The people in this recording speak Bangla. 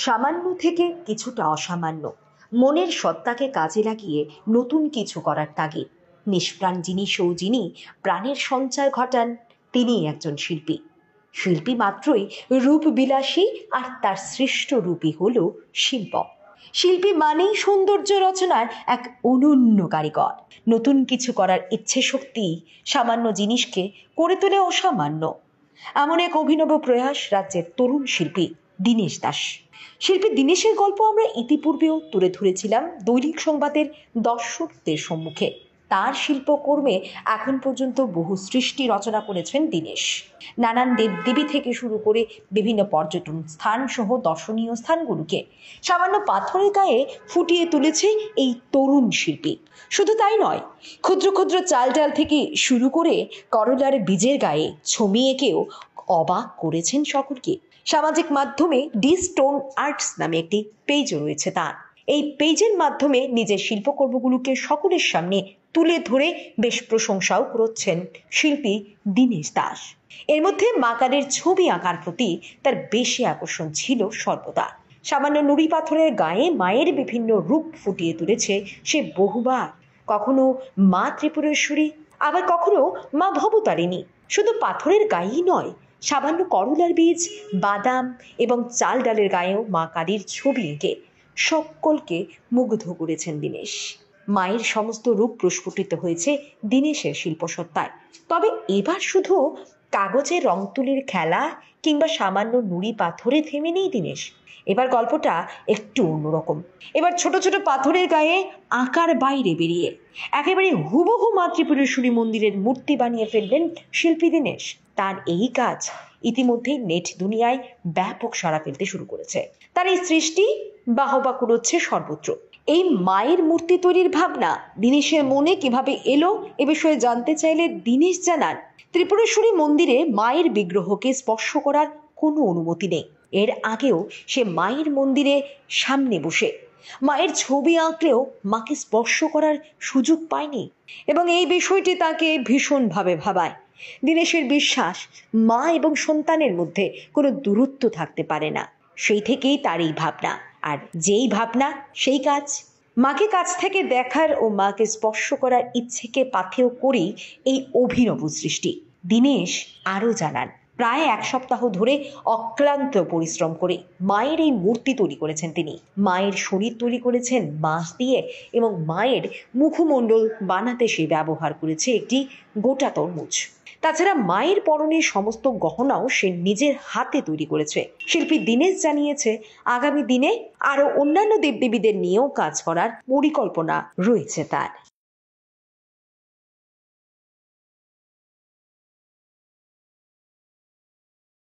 সামান্য থেকে কিছুটা অসামান্য, মনের সত্তাকে কাজে লাগিয়ে নতুন কিছু করার তাগিদ। নিষ্প্রাণ জিনিসও যিনি প্রাণের সঞ্চার ঘটান, তিনিই একজন শিল্পী। শিল্পী মাত্রই রূপবিলাসী, আর তার সৃষ্ট রূপই হল শিল্প। শিল্পী মানেই সৌন্দর্য রচনার এক অনন্য কারিগর। নতুন কিছু করার ইচ্ছে শক্তি সামান্য জিনিসকে করে তোলে অসামান্য। এমন এক অভিনব প্রয়াস রাজ্যের তরুণ শিল্পী দীনেশ দাস। শিল্পী দীনেশের গল্প আমরা ইতিপূর্বেও তুলে ধরেছিলাম দৈনিক সংবাদের দর্শকদের সম্মুখে। তার শিল্পকর্মে এখন পর্যন্ত বহু সৃষ্টি রচনা করেছেন দীনেশ। নানান দেবদেবী থেকে শুরু করে বিভিন্ন পর্যটন স্থান সহ দর্শনীয় স্থানগুলোকে সামান্য পাথরের গায়ে ফুটিয়ে তুলেছে এই তরুণ শিল্পী। শুধু তাই নয়, ক্ষুদ্র ক্ষুদ্র চাল ডাল থেকে শুরু করে করলার বীজের গায়ে ছবি এঁকেও অবাক করেছেন সকলকে। সামাজিক মাধ্যমে ডি স্টোন আর্টস নামে একটি পেজও রয়েছে তার। এই পেজের মাধ্যমে নিজের শিল্পকর্মগুলোকে সকলের সামনে তুলে ধরে বেশ প্রশংসাও করছেন শিল্পী দীনেশ দাস। এর মধ্যে মা কালীর ছবি আঁকার প্রতি তার বেশি আকর্ষণ ছিল সর্বদা। সামান্য নুড়ি পাথরের গায়ে মায়ের বিভিন্ন রূপ ফুটিয়ে তুলেছে সে বহুবার। কখনো মা ত্রিপুরেশ্বরী, আবার কখনো মা ভবতারিণী। শুধু পাথরের গায়েই নয়, সামান্য করলার বীজ, বাদাম এবং চাল ডালের গায়েও মা কালীর ছবি এঁকে সকলকে মুগ্ধ করেছেন দীনেশ। মায়ের সমস্ত রূপ প্রস্ফুটিত হয়েছে দীনেশের শিল্পসত্তায়। তবে এবার শুধু কাগজে রং তুলির খেলা কিংবা সামান্য নুড়ি পাথরে থেমে নেই দীনেশ। এবার গল্পটা একটু অন্যরকম। এবার ছোট ছোট পাথরের গায়ে আঁকার বাইরে বেরিয়ে একেবারে হুবহু মা ত্রিপুরেশ্বরী মন্দিরের মূর্তি বানিয়ে ফেললেন শিল্পী দীনেশ। তার এই কাজ ইতিমধ্যেই নেট দুনিয়ায় ব্যাপক সাড়া ফেলতে শুরু করেছে। তার এই সৃষ্টি বাহবা কুড়োচ্ছে সর্বত্র। এই মায়ের মূর্তি তৈরির ভাবনা দীনেশের মনে কিভাবে এলো, এ বিষয়ে জানতে চাইলে দীনেশ জানান, ত্রিপুরেশ্বরী মন্দিরে মায়ের বিগ্রহকে স্পর্শ করার কোনো অনুমতি নেই। এর আগেও সে মায়ের মন্দিরে সামনে বসে মায়ের ছবি আঁকলেও মাকে স্পর্শ করার সুযোগ পায়নি, এবং এই বিষয়টি তাকে ভীষণভাবে ভাবায়। দীনেশের বিশ্বাস, মা এবং সন্তানের মধ্যে কোনো দূরত্ব থাকতে পারে না। সেই থেকেই তার এই ভাবনা, আর যেই ভাবনা সেই কাজ। মাকে কাছ থেকে দেখার ও মাকে স্পর্শ করার ইচ্ছেকে পাথেয় করেই এই অভিনব সৃষ্টি। দীনেশ আরও জানান, প্রায় এক সপ্তাহ ধরে অক্লান্ত পরিশ্রম করে মায়ের এই মূর্তি তৈরি করেছেন তিনি। মায়ের শরীর তৈরি করেছেন বাঁশ দিয়ে, এবং মায়ের মুখমণ্ডল বানাতে সে ব্যবহার করেছে একটি গোটা তরমুজ। তাছাড়া মায়ের পরনের সমস্ত গহনাও সে নিজের হাতে তৈরি করেছে। শিল্পী দীনেশ জানিয়েছে, আগামী দিনে আরো অন্যান্য দেবদেবীদের নিয়েও কাজ করার পরিকল্পনা রয়েছে তার।